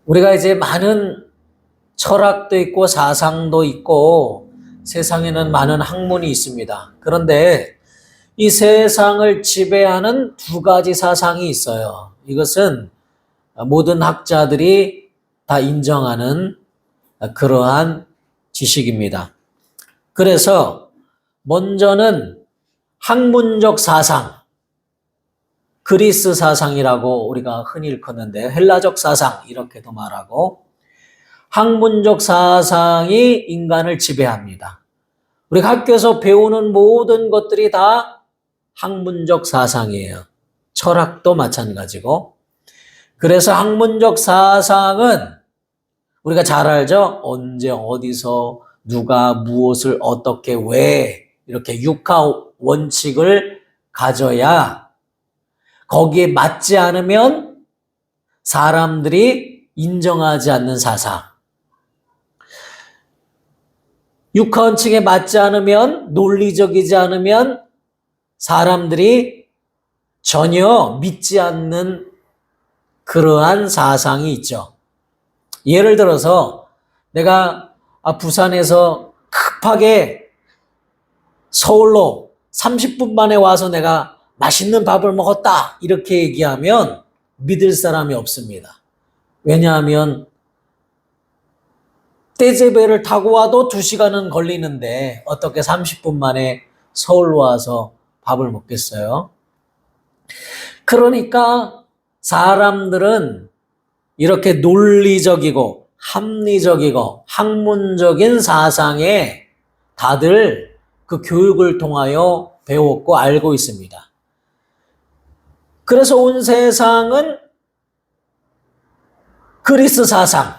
우리가 이제 많은 철학도 있고 사상도 있고 세상에는 많은 학문이 있습니다. 그런데 이 세상을 지배하는 두 가지 사상이 있어요. 이것은 모든 학자들이 다 인정하는 그러한 지식입니다. 그래서 먼저는 학문적 사상, 그리스 사상이라고 우리가 흔히 일컫는데 헬라적 사상 이렇게도 말하고, 학문적 사상이 인간을 지배합니다. 우리가 학교에서 배우는 모든 것들이 다 학문적 사상이에요. 철학도 마찬가지고. 그래서 학문적 사상은 우리가 잘 알죠? 언제 어디서 누가 무엇을 어떻게 왜 이렇게 육하 원칙을 가져야 거기에 맞지 않으면 사람들이 인정하지 않는 사상. 육하 원칙에 맞지 않으면, 논리적이지 않으면 사람들이 전혀 믿지 않는 그러한 사상이 있죠. 예를 들어서 내가 부산에서 급하게 서울로 30분 만에 와서 내가 맛있는 밥을 먹었다 이렇게 얘기하면 믿을 사람이 없습니다. 왜냐하면 떼제배를 타고 와도 2시간은 걸리는데 어떻게 30분 만에 서울로 와서 밥을 먹겠어요? 그러니까 사람들은 이렇게 논리적이고 합리적이고 학문적인 사상에 다들 그 교육을 통하여 배웠고 알고 있습니다. 그래서 온 세상은 그리스 사상,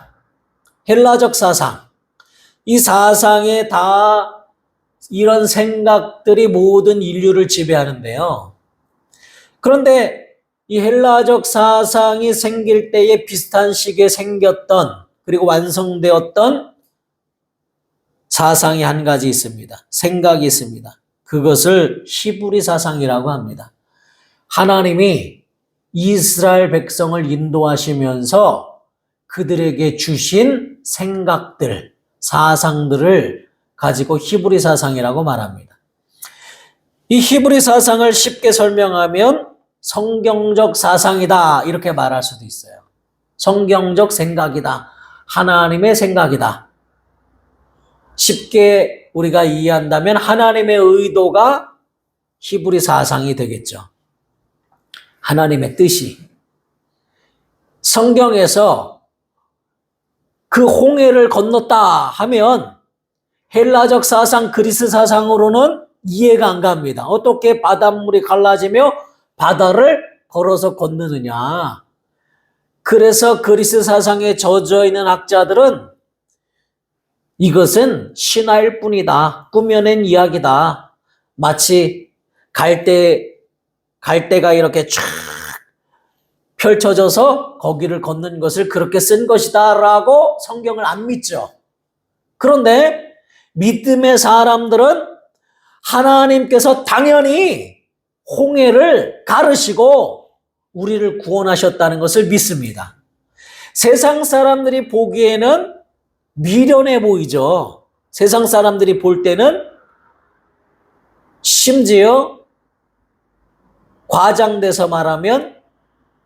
헬라적 사상, 이 사상에 다 이런 생각들이 모든 인류를 지배하는데요. 그런데 이 헬라적 사상이 생길 때에 비슷한 시기에 생겼던 그리고 완성되었던 사상이 한 가지 있습니다. 생각이 있습니다. 그것을 히브리 사상이라고 합니다. 하나님이 이스라엘 백성을 인도하시면서 그들에게 주신 생각들, 사상들을 가지고 히브리 사상이라고 말합니다. 이 히브리 사상을 쉽게 설명하면 성경적 사상이다 이렇게 말할 수도 있어요. 성경적 생각이다. 하나님의 생각이다. 쉽게 우리가 이해한다면 하나님의 의도가 히브리 사상이 되겠죠. 하나님의 뜻이. 성경에서 그 홍해를 건넜다 하면 헬라적 사상, 그리스 사상으로는 이해가 안 갑니다. 어떻게 바닷물이 갈라지며 바다를 걸어서 건너느냐. 그래서 그리스 사상에 젖어 있는 학자들은 이것은 신화일 뿐이다. 꾸며낸 이야기다. 마치 갈대가 이렇게 쫙 펼쳐져서 거기를 걷는 것을 그렇게 쓴 것이다 라고 성경을 안 믿죠. 그런데 믿음의 사람들은 하나님께서 당연히 홍해를 가르시고 우리를 구원하셨다는 것을 믿습니다. 세상 사람들이 보기에는 미련해 보이죠. 세상 사람들이 볼 때는 심지어 과장돼서 말하면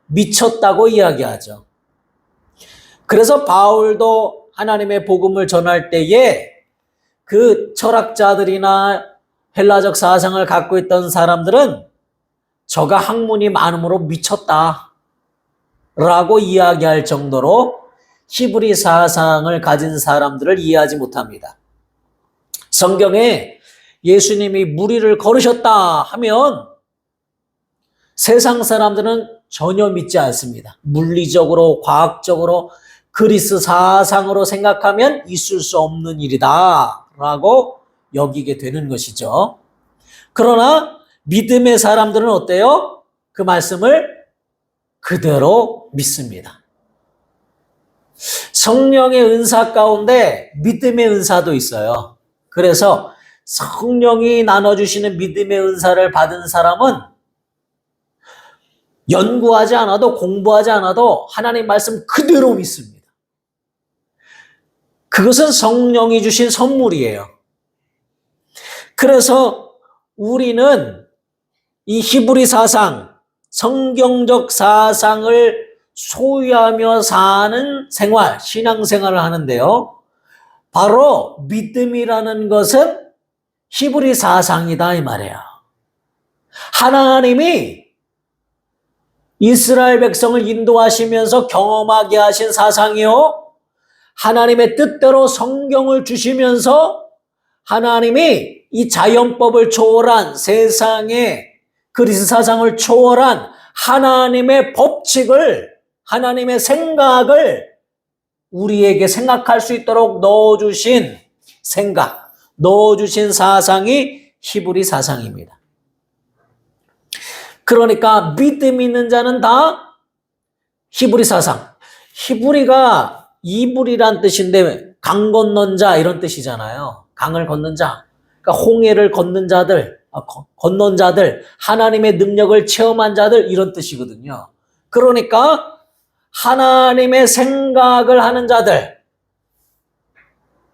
미쳤다고 이야기하죠. 그래서 바울도 하나님의 복음을 전할 때에 그 철학자들이나 헬라적 사상을 갖고 있던 사람들은 저가 학문이 많음으로 미쳤다 라고 이야기할 정도로 히브리 사상을 가진 사람들을 이해하지 못합니다. 성경에 예수님이 무리를 걸으셨다 하면 세상 사람들은 전혀 믿지 않습니다. 물리적으로, 과학적으로, 그리스 사상으로 생각하면 있을 수 없는 일이다 라고 여기게 되는 것이죠. 그러나 믿음의 사람들은 어때요? 그 말씀을 그대로 믿습니다. 성령의 은사 가운데 믿음의 은사도 있어요. 그래서 성령이 나눠주시는 믿음의 은사를 받은 사람은 연구하지 않아도 공부하지 않아도 하나님 말씀 그대로 믿습니다. 그것은 성령이 주신 선물이에요. 그래서 우리는 이 히브리 사상, 성경적 사상을 소유하며 사는 생활, 신앙생활을 하는데요. 바로 믿음이라는 것은 히브리 사상이다 이 말이에요. 하나님이 이스라엘 백성을 인도하시면서 경험하게 하신 사상이요. 하나님의 뜻대로 성경을 주시면서 하나님이 이 자연법을 초월한 세상의 그리스 사상을 초월한 하나님의 법칙을, 하나님의 생각을 우리에게 생각할 수 있도록 넣어주신 생각, 넣어주신 사상이 히브리 사상입니다. 그러니까 믿음 있는 자는 다 히브리 사상. 히브리가 이불이란 뜻인데 강 건넌 자 이런 뜻이잖아요. 강을 건넌 자. 그러니까 홍해를 건넌 자들, 건넌 자들, 하나님의 능력을 체험한 자들 이런 뜻이거든요. 그러니까 하나님의 생각을 하는 자들,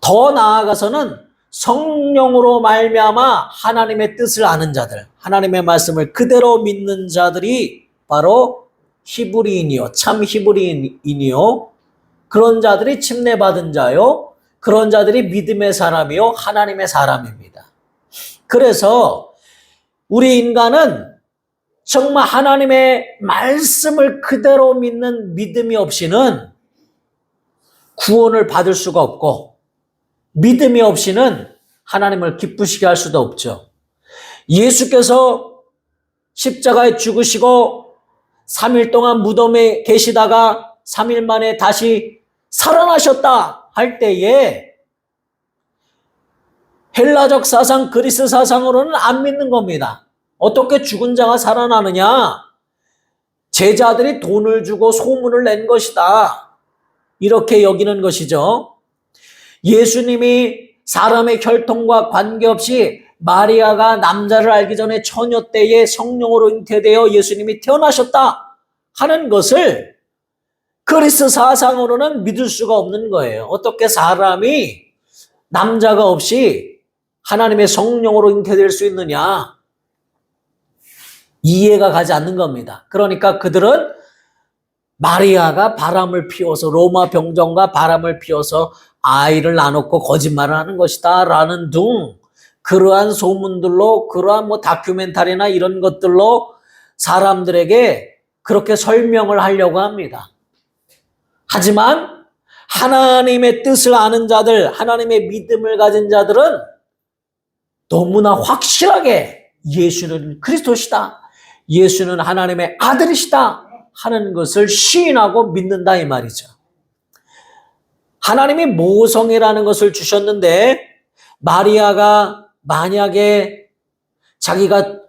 더 나아가서는 성령으로 말미암아 하나님의 뜻을 아는 자들, 하나님의 말씀을 그대로 믿는 자들이 바로 히브리인이요, 참 히브리인이요, 그런 자들이 침례받은 자요, 그런 자들이 믿음의 사람이요, 하나님의 사람입니다. 그래서 우리 인간은 정말 하나님의 말씀을 그대로 믿는 믿음이 없이는 구원을 받을 수가 없고, 믿음이 없이는 하나님을 기쁘시게 할 수도 없죠. 예수께서 십자가에 죽으시고 3일 동안 무덤에 계시다가 3일 만에 다시 살아나셨다 할 때에 헬라적 사상, 그리스 사상으로는 안 믿는 겁니다. 어떻게 죽은 자가 살아나느냐? 제자들이 돈을 주고 소문을 낸 것이다. 이렇게 여기는 것이죠. 예수님이 사람의 혈통과 관계없이 마리아가 남자를 알기 전에 처녀 때에 성령으로 잉태되어 예수님이 태어나셨다 하는 것을 그리스 사상으로는 믿을 수가 없는 거예요. 어떻게 사람이 남자가 없이 하나님의 성령으로 잉태될 수 있느냐? 이해가 가지 않는 겁니다. 그러니까 그들은 마리아가 바람을 피워서, 로마 병정과 바람을 피워서 아이를 낳았고 거짓말을 하는 것이다 라는 등 그러한 소문들로, 그러한 다큐멘터리나 이런 것들로 사람들에게 그렇게 설명을 하려고 합니다. 하지만 하나님의 뜻을 아는 자들, 하나님의 믿음을 가진 자들은 너무나 확실하게 예수는 그리스도시다, 예수는 하나님의 아들이시다 하는 것을 시인하고 믿는다 이 말이죠. 하나님이 모성애라는 것을 주셨는데 마리아가 만약에 자기가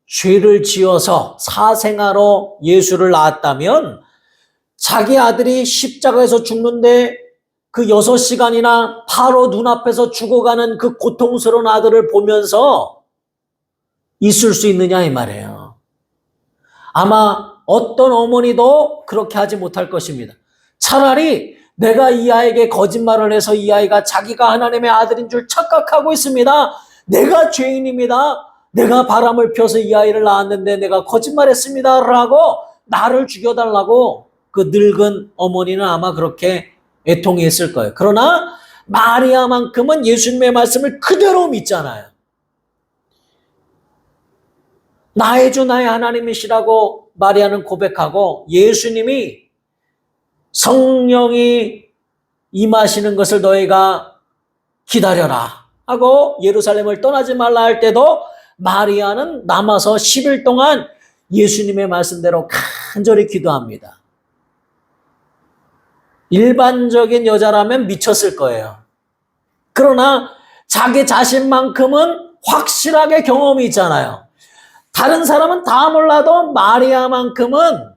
죄를 지어서 사생아로 예수를 낳았다면 자기 아들이 십자가에서 죽는데 그 6시간이나 바로 눈앞에서 죽어가는 그 고통스러운 아들을 보면서 있을 수 있느냐 이 말이에요. 아마 어떤 어머니도 그렇게 하지 못할 것입니다. 차라리 내가 이 아이에게 거짓말을 해서 이 아이가 자기가 하나님의 아들인 줄 착각하고 있습니다. 내가 죄인입니다. 내가 바람을 펴서 이 아이를 낳았는데 내가 거짓말했습니다 라고 나를 죽여달라고 그 늙은 어머니는 아마 그렇게 애통했을 거예요. 그러나 마리아만큼은 예수님의 말씀을 그대로 믿잖아요. 나의 주 나의 하나님이시라고 마리아는 고백하고 예수님이 성령이 임하시는 것을 너희가 기다려라 하고 예루살렘을 떠나지 말라 할 때도 마리아는 남아서 10일 동안 예수님의 말씀대로 간절히 기도합니다. 일반적인 여자라면 미쳤을 거예요. 그러나 자기 자신만큼은 확실하게 경험이 있잖아요. 다른 사람은 다 몰라도 마리아만큼은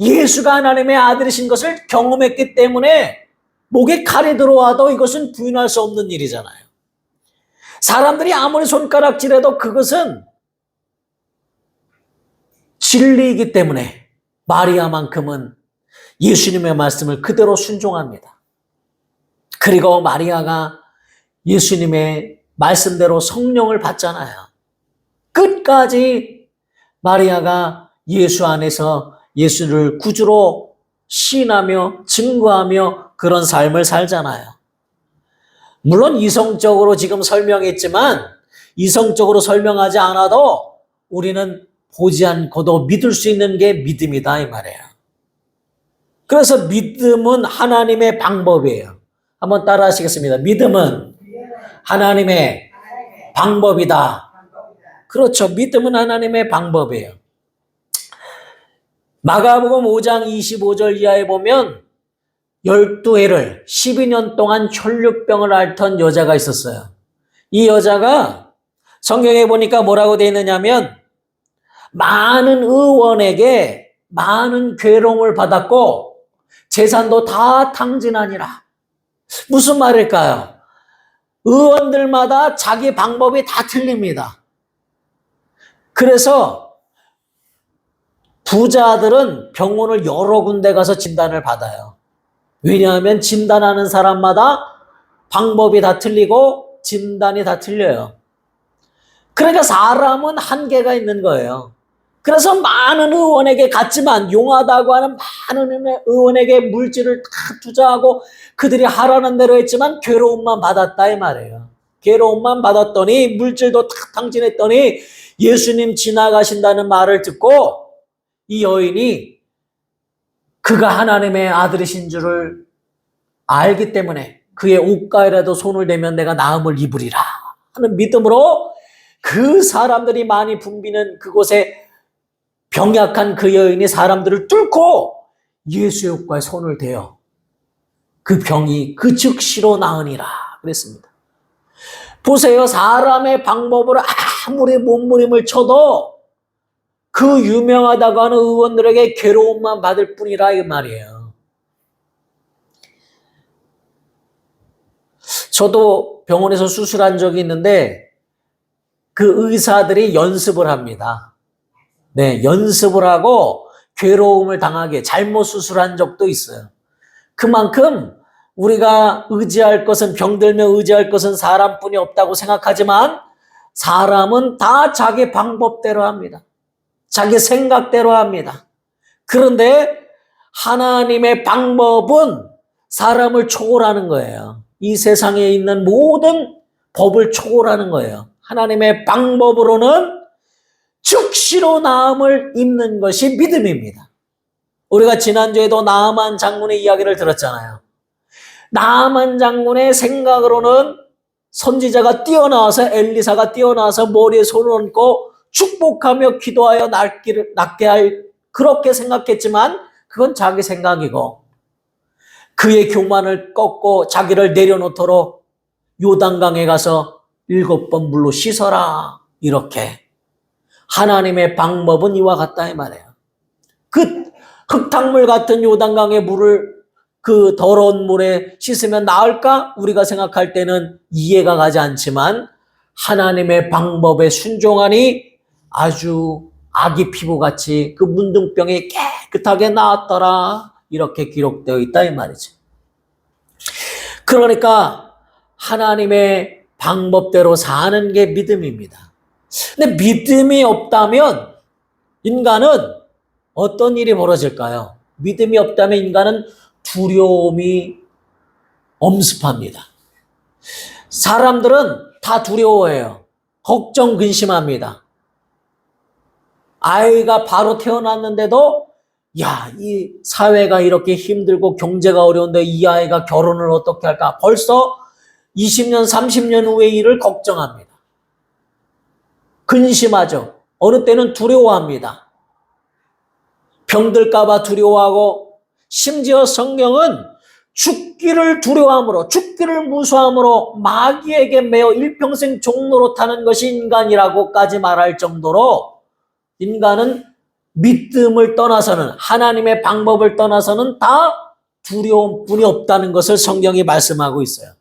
예수가 하나님의 아들이신 것을 경험했기 때문에 목에 칼이 들어와도 이것은 부인할 수 없는 일이잖아요. 사람들이 아무리 손가락질해도 그것은 진리이기 때문에 마리아만큼은 예수님의 말씀을 그대로 순종합니다. 그리고 마리아가 예수님의 말씀대로 성령을 받잖아요. 끝까지 마리아가 예수 안에서 예수를 구주로 시인하며 증거하며 그런 삶을 살잖아요. 물론 이성적으로 지금 설명했지만 이성적으로 설명하지 않아도 우리는 보지 않고도 믿을 수 있는 게 믿음이다 이 말이에요. 그래서 믿음은 하나님의 방법이에요. 한번 따라 하시겠습니다. 믿음은 하나님의 방법이다. 그렇죠. 믿음은 하나님의 방법이에요. 마가복음 5장 25절 이하에 보면 12해를 12년 동안 혈류병을 앓던 여자가 있었어요. 이 여자가 성경에 보니까 뭐라고 되어 있느냐면 많은 의원에게 많은 괴로움을 받았고 재산도 다 탕진하니라. 무슨 말일까요? 의원들마다 자기 방법이 다 틀립니다. 그래서 부자들은 병원을 여러 군데 가서 진단을 받아요. 왜냐하면 진단하는 사람마다 방법이 다 틀리고 진단이 다 틀려요. 그러니까 사람은 한계가 있는 거예요. 그래서 많은 의원에게 갔지만 용하다고 하는 많은 의원에게 물질을 다 투자하고 그들이 하라는 대로 했지만 괴로움만 받았다 이 말이에요. 괴로움만 받았더니 물질도 다 탕진했더니 예수님 지나가신다는 말을 듣고 이 여인이 그가 하나님의 아들이신 줄을 알기 때문에 그의 옷가에라도 손을 대면 내가 나음을 입으리라 하는 믿음으로 그 사람들이 많이 붐비는 그곳에 병약한 그 여인이 사람들을 뚫고 예수의 옷가에 손을 대어 그 병이 그 즉시로 나으니라 그랬습니다. 보세요. 사람의 방법으로 아무리 몸부림을 쳐도 그 유명하다고 하는 의원들에게 괴로움만 받을 뿐이라 이 말이에요. 저도 병원에서 수술한 적이 있는데 그 의사들이 연습을 합니다. 네, 연습을 하고 괴로움을 당하게 잘못 수술한 적도 있어요. 그만큼 우리가 의지할 것은 병들면 의지할 것은 사람뿐이 없다고 생각하지만 사람은 다 자기 방법대로 합니다. 자기 생각대로 합니다. 그런데 하나님의 방법은 사람을 초월하는 거예요. 이 세상에 있는 모든 법을 초월하는 거예요. 하나님의 방법으로는 즉시로 나음을 입는 것이 믿음입니다. 우리가 지난주에도 나아만 장군의 이야기를 들었잖아요. 나아만 장군의 생각으로는 선지자가 뛰어나와서 엘리사가 뛰어나와서 머리에 손을 얹고 축복하며 기도하여 낫게 할 그렇게 생각했지만 그건 자기 생각이고 그의 교만을 꺾고 자기를 내려놓도록 요단강에 가서 7번 물로 씻어라 이렇게 하나님의 방법은 이와 같다 이 말이에요. 그 흙탕물 같은 요단강의 물을 그 더러운 물에 씻으면 나을까? 우리가 생각할 때는 이해가 가지 않지만 하나님의 방법에 순종하니 아주 아기 피부같이 그 문둥병이 깨끗하게 나았더라 이렇게 기록되어 있다 이 말이죠. 그러니까 하나님의 방법대로 사는 게 믿음입니다. 근데 믿음이 없다면 인간은 어떤 일이 벌어질까요? 믿음이 없다면 인간은 두려움이 엄습합니다. 사람들은 다 두려워해요. 걱정, 근심합니다. 아이가 바로 태어났는데도 이 사회가 이렇게 힘들고 경제가 어려운데 이 아이가 결혼을 어떻게 할까? 벌써 20년, 30년 후의 일을 걱정합니다. 근심하죠. 어느 때는 두려워합니다. 병들까 봐 두려워하고 심지어 성경은 죽기를 두려워함으로 죽기를 무서워함으로 마귀에게 매어 일평생 종로로 타는 것이 인간이라고까지 말할 정도로 인간은 믿음을 떠나서는 하나님의 방법을 떠나서는 다 두려움뿐이 없다는 것을 성경이 말씀하고 있어요.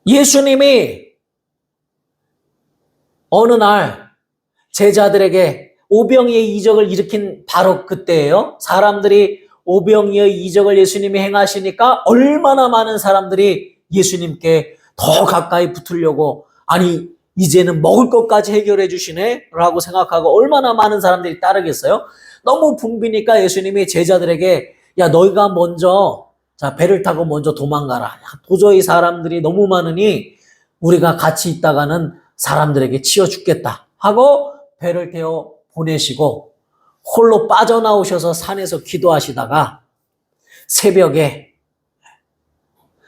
예수님이 어느 날 제자들에게 오병이의 이적을 일으킨 바로 그때예요. 사람들이 오병이의 이적을 예수님이 행하시니까 얼마나 많은 사람들이 예수님께 더 가까이 붙으려고, 아니 이제는 먹을 것까지 해결해 주시네 라고 생각하고 얼마나 많은 사람들이 따르겠어요. 너무 붐비니까 예수님이 제자들에게 야 너희가 먼저 자 배를 타고 먼저 도망가라. 도저히 사람들이 너무 많으니 우리가 같이 있다가는 사람들에게 치여 죽겠다 하고 배를 태워 보내시고 홀로 빠져나오셔서 산에서 기도하시다가 새벽에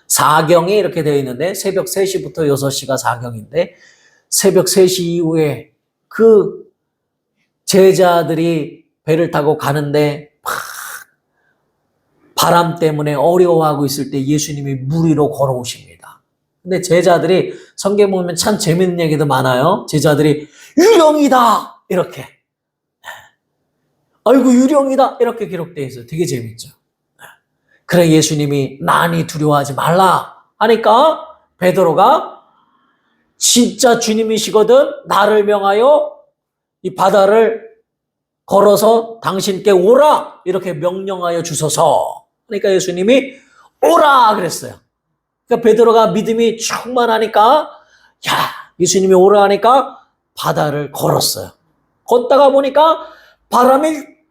사경에 이렇게 되어 있는데 새벽 3시부터 6시가 사경인데 새벽 3시 이후에 그 제자들이 배를 타고 가는데 바람 때문에 어려워하고 있을 때 예수님이 물 위로 걸어오십니다. 근데 제자들이 성경 보면 참 재밌는 얘기도 많아요. 제자들이 유령이다 이렇게, 아이고 유령이다 이렇게 기록되어 있어요. 되게 재밌죠. 그래 예수님이 많이 두려워하지 말라 하니까 베드로가 진짜 주님이시거든 나를 명하여 이 바다를 걸어서 당신께 오라 이렇게 명령하여 주소서. 그러니까 예수님이 오라 그랬어요. 그러니까 베드로가 믿음이 충만하니까 야 예수님이 오라 하니까 바다를 걸었어요. 걷다가 보니까 바람이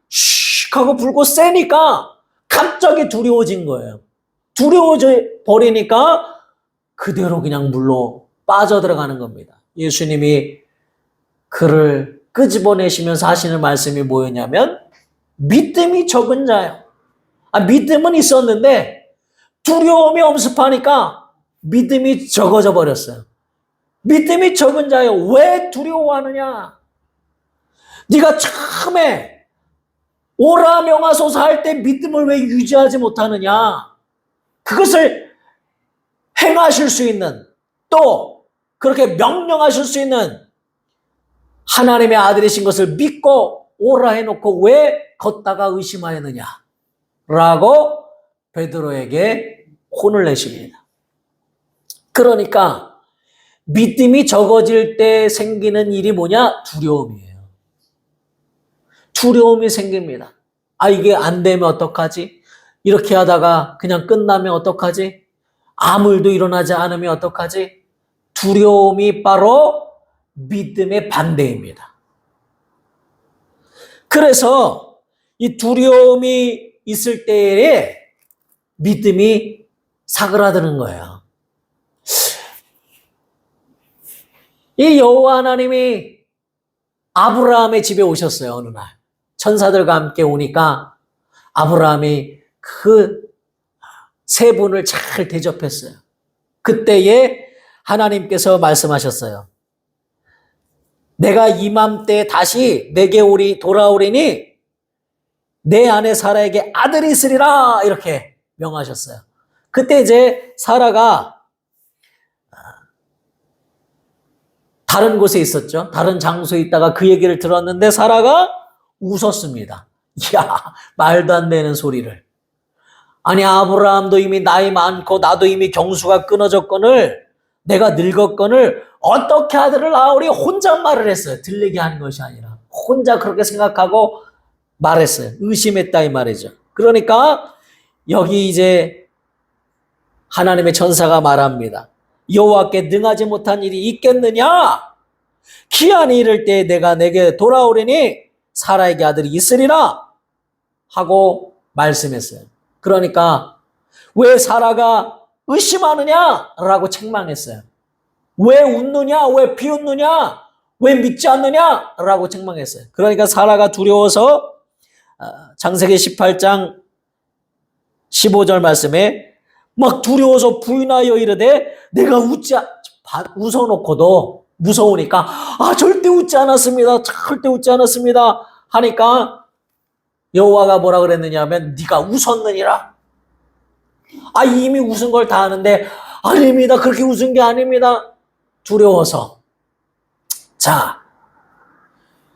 슉 하고 불고 세니까 갑자기 두려워진 거예요. 두려워져 버리니까 그대로 그냥 물로 빠져들어가는 겁니다. 예수님이 그를 끄집어내시면서 하시는 말씀이 뭐였냐면 믿음이 적은 자요. 믿음은 있었는데 두려움이 엄습하니까 믿음이 적어져 버렸어요. 믿음이 적은 자요. 왜 두려워하느냐? 네가 처음에 오라 명하소서 할 때 믿음을 왜 유지하지 못하느냐? 그것을 행하실 수 있는 또 그렇게 명령하실 수 있는 하나님의 아들이신 것을 믿고 오라 해놓고 왜 걷다가 의심하였느냐? 라고 베드로에게 혼을 내십니다. 그러니까 믿음이 적어질 때 생기는 일이 뭐냐? 두려움이에요. 두려움이 생깁니다. 이게 안 되면 어떡하지? 이렇게 하다가 그냥 끝나면 어떡하지? 아무 일도 일어나지 않으면 어떡하지? 두려움이 바로 믿음의 반대입니다. 그래서 이 두려움이 있을 때에 믿음이 사그라드는 거예요. 이 여호와 하나님이 아브라함의 집에 오셨어요. 어느 날 천사들과 함께 오니까 아브라함이 그 세 분을 잘 대접했어요. 그때에 하나님께서 말씀하셨어요. 내가 이맘때 다시 내게 돌아오리니 내 아내 사라에게 아들이 있으리라 이렇게 명하셨어요. 그때 이제 사라가 다른 곳에 있었죠. 다른 장소에 있다가 그 얘기를 들었는데 사라가 웃었습니다. 이야, 말도 안 되는 소리를. 아니 아브라함도 이미 나이 많고 나도 이미 경수가 끊어졌거늘 내가 늙었거늘 어떻게 아들을 낳으리 혼잣말을 했어요. 들리게 하는 것이 아니라 혼자 그렇게 생각하고 말했어요. 의심했다 이 말이죠. 그러니까 여기 이제 하나님의 천사가 말합니다. 여호와께 능하지 못한 일이 있겠느냐? 기한이 이를 때 내가 내게 돌아오리니 사라에게 아들이 있으리라 하고 말씀했어요. 그러니까 왜 사라가 의심하느냐라고 책망했어요. 왜 웃느냐? 왜 비웃느냐? 왜 믿지 않느냐라고 책망했어요. 그러니까 사라가 두려워서 창세기 18장 15절 말씀에 막 두려워서 부인하여 이르되 내가 웃어놓고도 무서우니까 절대 웃지 않았습니다. 절대 웃지 않았습니다. 하니까 여호와가 뭐라 그랬느냐 하면 네가 웃었느니라. 이미 웃은 걸 다 아는데 아닙니다. 그렇게 웃은 게 아닙니다. 두려워서. 자,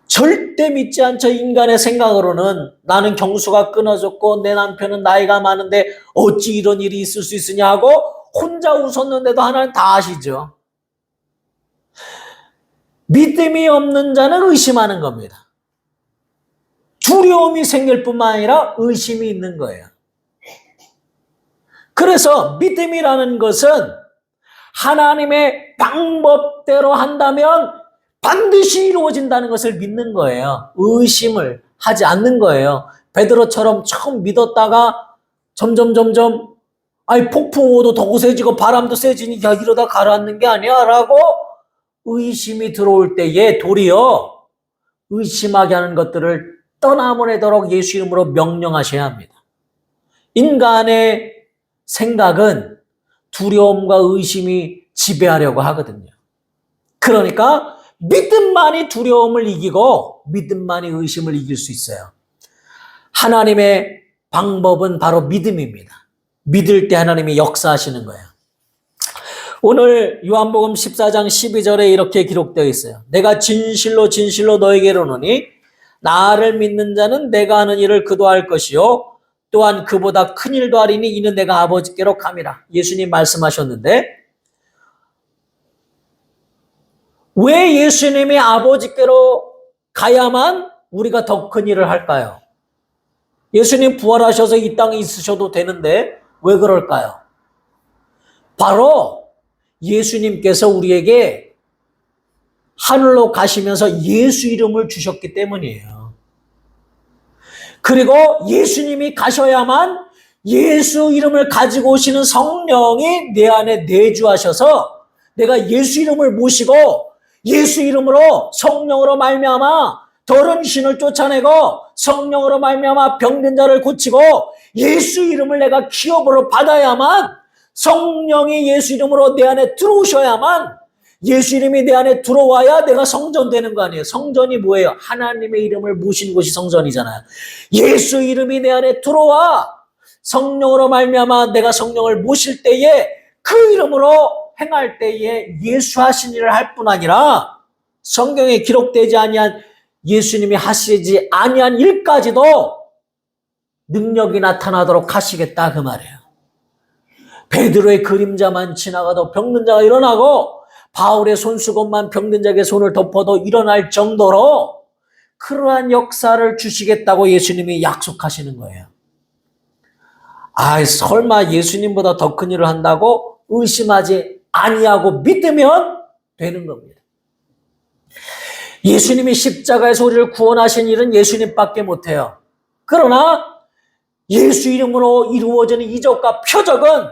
절대 믿지 않죠. 인간의 생각으로는 나는 경수가 끊어졌고 내 남편은 나이가 많은데 어찌 이런 일이 있을 수 있으냐 하고 혼자 웃었는데도 하나님 다 아시죠. 믿음이 없는 자는 의심하는 겁니다. 두려움이 생길 뿐만 아니라 의심이 있는 거예요. 그래서 믿음이라는 것은 하나님의 방법대로 한다면 반드시 이루어진다는 것을 믿는 거예요. 의심을 하지 않는 거예요. 베드로처럼 처음 믿었다가 점점 폭풍우도 더 거세지고 바람도 세지니 야 이러다 가라앉는 게 아니야 라고 의심이 들어올 때에 도리어 의심하게 하는 것들을 떠나보내도록 예수 이름으로 명령하셔야 합니다. 인간의 생각은 두려움과 의심이 지배하려고 하거든요. 그러니까 믿음만이 두려움을 이기고 믿음만이 의심을 이길 수 있어요. 하나님의 방법은 바로 믿음입니다. 믿을 때 하나님이 역사하시는 거예요. 오늘 요한복음 14장 12절에 이렇게 기록되어 있어요. 내가 진실로 너에게 이르노니 나를 믿는 자는 내가 하는 일을 그도 할 것이요 또한 그보다 큰 일도 하리니 이는 내가 아버지께로 감이라. 예수님 말씀하셨는데 왜 예수님이 아버지께로 가야만 우리가 더 큰 일을 할까요? 예수님 부활하셔서 이 땅에 있으셔도 되는데 왜 그럴까요? 바로 예수님께서 우리에게 하늘로 가시면서 예수 이름을 주셨기 때문이에요. 그리고 예수님이 가셔야만 예수 이름을 가지고 오시는 성령이 내 안에 내주하셔서 내가 예수 이름을 모시고 예수 이름으로 성령으로 말미암아 더러운 신을 쫓아내고 성령으로 말미암아 병든 자를 고치고 예수 이름을 내가 기업으로 받아야만 성령이 예수 이름으로 내 안에 들어오셔야만 예수 이름이 내 안에 들어와야 내가 성전되는 거 아니에요. 성전이 뭐예요? 하나님의 이름을 모시는 곳이 성전이잖아요. 예수 이름이 내 안에 들어와 성령으로 말미암아 내가 성령을 모실 때에 그 이름으로 행할 때에 예수 하신 일을 할 뿐 아니라 성경에 기록되지 아니한 예수님이 하시지 아니한 일까지도 능력이 나타나도록 하시겠다 그 말이에요. 베드로의 그림자만 지나가도 병든 자가 일어나고 바울의 손수건만 병든 자에게 손을 덮어도 일어날 정도로 그러한 역사를 주시겠다고 예수님이 약속하시는 거예요. 설마 예수님보다 더 큰 일을 한다고 의심하지 아니하고 믿으면 되는 겁니다. 예수님이 십자가에서 우리를 구원하신 일은 예수님밖에 못해요. 그러나 예수 이름으로 이루어지는 이적과 표적은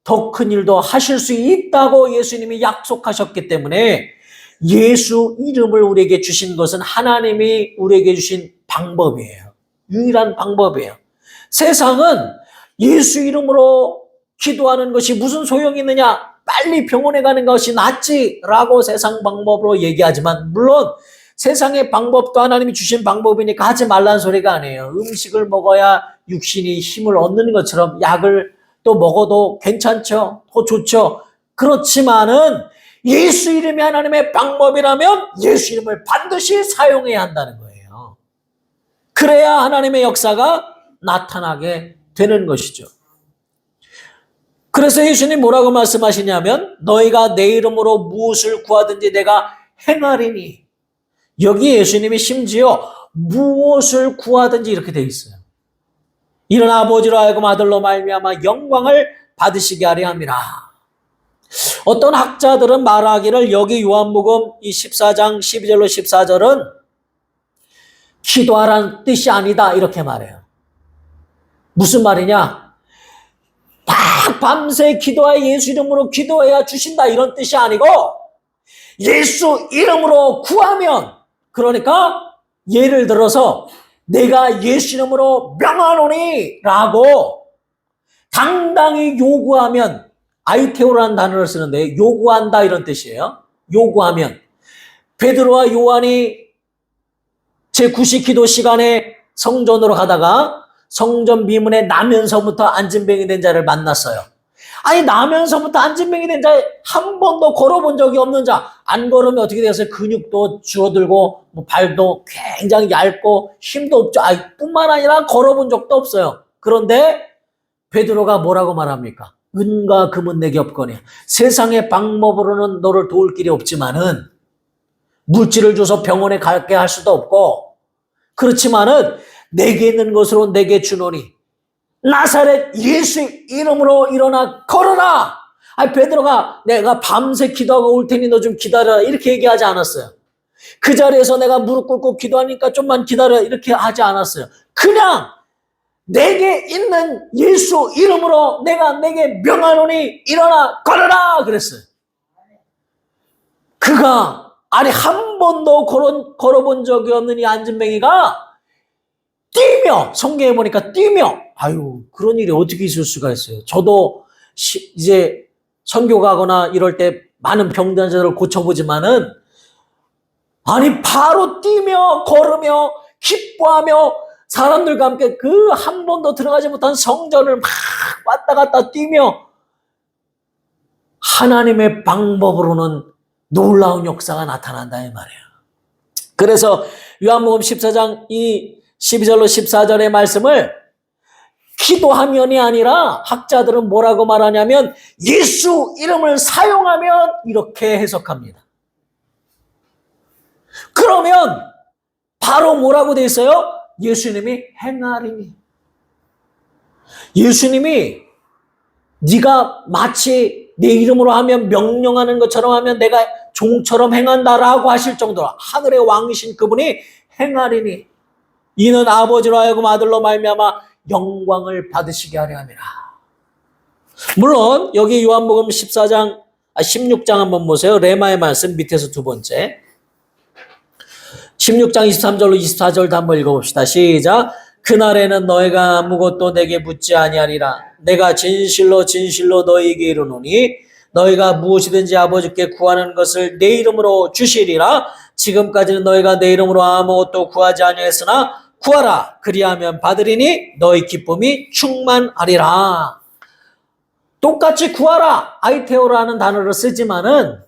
더 큰 일도 하실 수 있다고 예수님이 약속하셨기 때문에 예수 이름을 우리에게 주신 것은 하나님이 우리에게 주신 방법이에요. 유일한 방법이에요. 세상은 예수 이름으로 기도하는 것이 무슨 소용이 있느냐? 빨리 병원에 가는 것이 낫지라고 세상 방법으로 얘기하지만 물론 세상의 방법도 하나님이 주신 방법이니까 하지 말라는 소리가 아니에요. 음식을 먹어야 육신이 힘을 얻는 것처럼 약을 또 먹어도 괜찮죠. 더 좋죠. 그렇지만은 예수 이름이 하나님의 방법이라면 예수 이름을 반드시 사용해야 한다는 거예요. 그래야 하나님의 역사가 나타나게 되는 것이죠. 그래서 예수님 뭐라고 말씀하시냐면 너희가 내 이름으로 무엇을 구하든지 내가 행하리니 여기 예수님이 심지어 무엇을 구하든지 이렇게 돼 있어요. 이런 아버지로 하여금 아들로 말미암아 영광을 받으시게 하려 함이라. 어떤 학자들은 말하기를 여기 요한복음 이 14장 12절로 14절은 기도하라는 뜻이 아니다 이렇게 말해요. 무슨 말이냐? 밤새 기도하여 예수 이름으로 기도해야 주신다 이런 뜻이 아니고 예수 이름으로 구하면 그러니까 예를 들어서 내가 예수 이름으로 명하노니 라고 당당히 요구하면 아이테오라는 단어를 쓰는데 요구한다 이런 뜻이에요. 요구하면 베드로와 요한이 제9시 기도 시간에 성전으로 가다가 성전 미문에 나면서부터 안진뱅이 된 자를 만났어요. 아니 나면서부터 안진뱅이 된 자 한 번도 걸어본 적이 없는 자 안 걸으면 어떻게 되겠어요? 근육도 줄어들고 발도 굉장히 얇고 힘도 없죠. 뿐만 아니라 걸어본 적도 없어요. 그런데 베드로가 뭐라고 말합니까? 은과 금은 내게 없거니 세상의 방법으로는 너를 도울 길이 없지만은 물질을 줘서 병원에 가게 할 수도 없고 그렇지만은 내게 있는 것으로 내게 주노니 나사렛 예수 이름으로 일어나 걸어라. 베드로가 내가 밤새 기도하고 올 테니 너 좀 기다려라 이렇게 얘기하지 않았어요. 그 자리에서 내가 무릎 꿇고 기도하니까 좀만 기다려 이렇게 하지 않았어요. 그냥 내게 있는 예수 이름으로 내가 내게 명하노니 일어나 걸어라 그랬어요. 그가 한 번도 걸어본 적이 없는 이 안진뱅이가 뛰며, 성경에 보니까 뛰며, 그런 일이 어떻게 있을 수가 있어요. 저도 이제 선교 가거나 이럴 때 많은 병든 자들을 고쳐보지만은 바로 뛰며 걸으며 기뻐하며 사람들과 함께 그 한 번도 들어가지 못한 성전을 막 왔다 갔다 뛰며 하나님의 방법으로는 놀라운 역사가 나타난다 이 말이에요. 그래서 요한복음 14장 이 12절로 14절의 말씀을 기도하면이 아니라 학자들은 뭐라고 말하냐면 예수 이름을 사용하면 이렇게 해석합니다. 그러면 바로 뭐라고 돼 있어요? 예수님이 행하리니. 예수님이 네가 마치 내 이름으로 하면 명령하는 것처럼 하면 내가 종처럼 행한다라고 하실 정도로 하늘의 왕이신 그분이 행하리니 이는 아버지로 하여금 아들로 말미암아 영광을 받으시게 하려 함이라. 물론 여기 요한복음 16장 한번 보세요. 레마의 말씀 밑에서 두 번째 16장 23절로 24절도 한번 읽어봅시다. 시작. 그날에는 너희가 아무것도 내게 묻지 아니하리라. 내가 진실로 진실로 너희에게 이르노니 너희가 무엇이든지 아버지께 구하는 것을 내 이름으로 주시리라. 지금까지는 너희가 내 이름으로 아무것도 구하지 아니하였으나 구하라. 그리하면 받으리니 너희 기쁨이 충만하리라. 똑같이 구하라. 아이테오라는 단어를 쓰지만은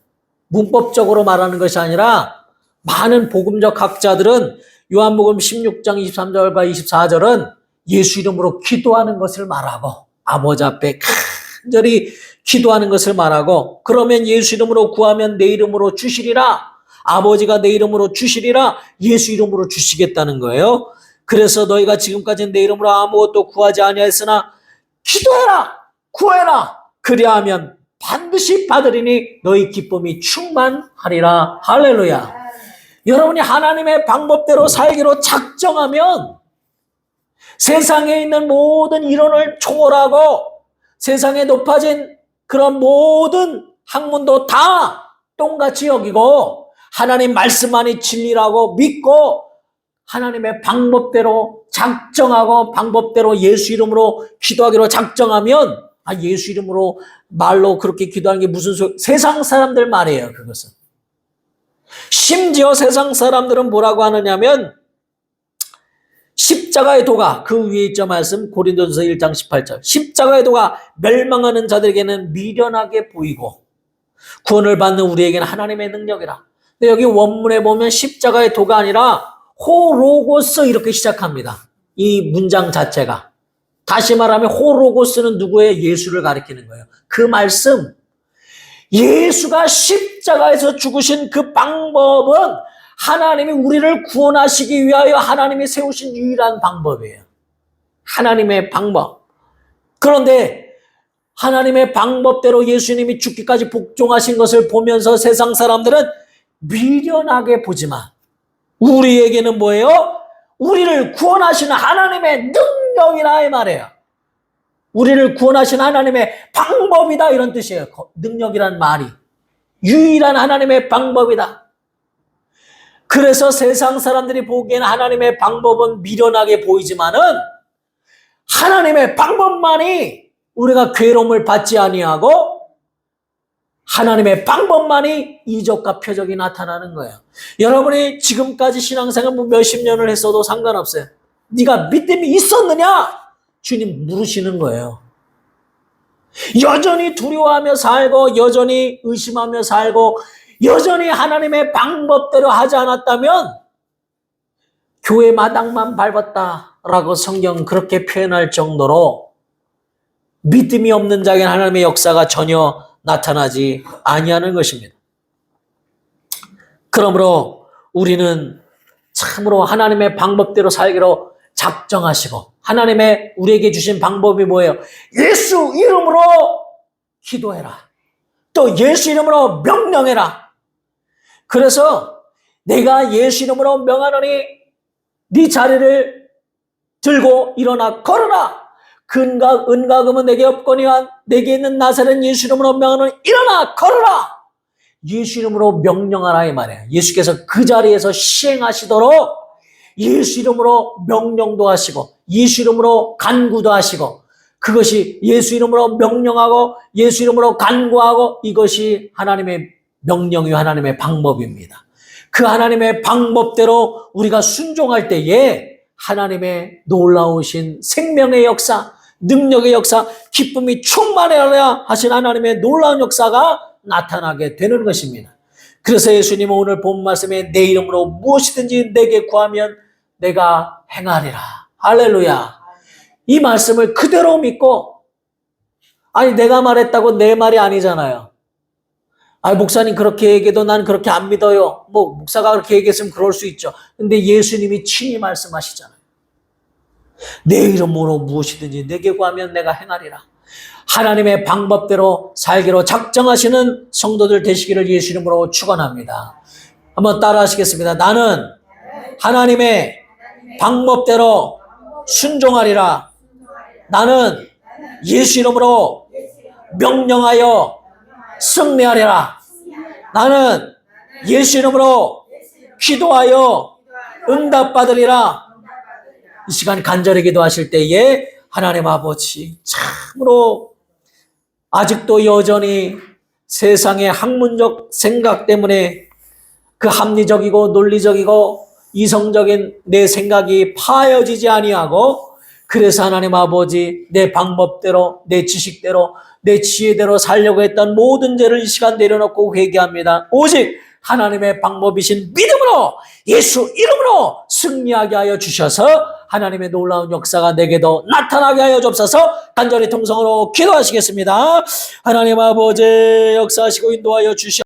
문법적으로 말하는 것이 아니라 많은 복음적 학자들은 요한복음 16장 23절과 24절은 예수 이름으로 기도하는 것을 말하고 아버지 앞에 간절히 기도하는 것을 말하고 그러면 예수 이름으로 구하면 내 이름으로 주시리라. 아버지가 내 이름으로 주시리라. 예수 이름으로 주시겠다는 거예요. 그래서 너희가 지금까지는 내 이름으로 아무것도 구하지 아니하였으나 기도해라. 구해라. 그리하면 반드시 받으리니 너희 기쁨이 충만하리라. 할렐루야. 여러분이 하나님의 방법대로 살기로 작정하면 세상에 있는 모든 이론을 초월하고 세상에 높아진 그런 모든 학문도 다 똑같이 여기고 하나님 말씀만이 진리라고 믿고 하나님의 방법대로 작정하고 방법대로 예수 이름으로 기도하기로 작정하면 예수 이름으로 말로 그렇게 기도하는 게 무슨 소리? 세상 사람들 말이에요. 그것은. 심지어 세상 사람들은 뭐라고 하느냐면 십자가의 도가 그 위에 있죠 말씀 고린도전서 1장 18절 십자가의 도가 멸망하는 자들에게는 미련하게 보이고 구원을 받는 우리에게는 하나님의 능력이라. 근데 여기 원문에 보면 십자가의 도가 아니라 호로고스 이렇게 시작합니다. 이 문장 자체가 다시 말하면 호로고스는 누구의? 예수를 가리키는 거예요. 그 말씀 예수가 십자가에서 죽으신 그 방법은 하나님이 우리를 구원하시기 위하여 하나님이 세우신 유일한 방법이에요. 하나님의 방법. 그런데 하나님의 방법대로 예수님이 죽기까지 복종하신 것을 보면서 세상 사람들은 미련하게 보지만 우리에게는 뭐예요? 우리를 구원하시는 하나님의 능력이라 이 말이에요. 우리를 구원하신 하나님의 방법이다 이런 뜻이에요. 능력이란 말이 유일한 하나님의 방법이다. 그래서 세상 사람들이 보기에는 하나님의 방법은 미련하게 보이지만은 하나님의 방법만이 우리가 괴로움을 받지 아니하고 하나님의 방법만이 이적과 표적이 나타나는 거예요. 여러분이 지금까지 신앙생활 몇십 년을 했어도 상관없어요. 네가 믿음이 있었느냐? 주님 물으시는 거예요. 여전히 두려워하며 살고 여전히 의심하며 살고 여전히 하나님의 방법대로 하지 않았다면 교회 마당만 밟았다라고 성경 그렇게 표현할 정도로 믿음이 없는 자에게는 하나님의 역사가 전혀 나타나지 아니하는 것입니다. 그러므로 우리는 참으로 하나님의 방법대로 살기로 작정하시고, 하나님의 우리에게 주신 방법이 뭐예요? 예수 이름으로 기도해라. 또 예수 이름으로 명령해라. 그래서 내가 예수 이름으로 명하노니 네 자리를 들고 일어나 걸어라. 은과 금은 내게 없거니와 내게 있는 나사렛 예수 이름으로 명하노니 일어나 걸어라. 예수 이름으로 명령하라 이 말이에요. 예수께서 그 자리에서 시행하시도록 예수 이름으로 명령도 하시고 예수 이름으로 간구도 하시고, 그것이 예수 이름으로 명령하고 예수 이름으로 간구하고, 이것이 하나님의 명령이요 하나님의 방법입니다. 그 하나님의 방법대로 우리가 순종할 때에 하나님의 놀라우신 생명의 역사, 능력의 역사, 기쁨이 충만하여야 하신 하나님의 놀라운 역사가 나타나게 되는 것입니다. 그래서 예수님은 오늘 본 말씀에 내 이름으로 무엇이든지 내게 구하면 내가 행하리라. 할렐루야. 이 말씀을 그대로 믿고, 아니 내가 말했다고 내 말이 아니잖아요. 아니 목사님 그렇게 얘기해도 난 그렇게 안 믿어요. 뭐 목사가 그렇게 얘기했으면 그럴 수 있죠. 근데 예수님이 친히 말씀하시잖아요. 내 이름으로 무엇이든지 내게 구하면 내가 행하리라. 하나님의 방법대로 살기로 작정하시는 성도들 되시기를 예수 이름으로 축원합니다. 한번 따라 하시겠습니다. 나는 하나님의 방법대로 순종하리라. 나는 예수 이름으로 명령하여 승리하리라. 나는 예수 이름으로 기도하여 응답받으리라. 이 시간 간절히 기도하실 때에 하나님 아버지, 참으로 아직도 여전히 세상의 학문적 생각 때문에 그 합리적이고 논리적이고 이성적인 내 생각이 파여지지 아니하고, 그래서 하나님 아버지 내 방법대로 내 지식대로 내 지혜대로 살려고 했던 모든 죄를 이 시간 내려놓고 회개합니다. 오직 하나님의 방법이신 믿음으로 예수 이름으로 승리하게 하여 주셔서 하나님의 놀라운 역사가 내게도 나타나게 하여 주옵소서. 간절히 통성으로 기도하시겠습니다. 하나님 아버지 역사하시고 인도하여 주시옵소서.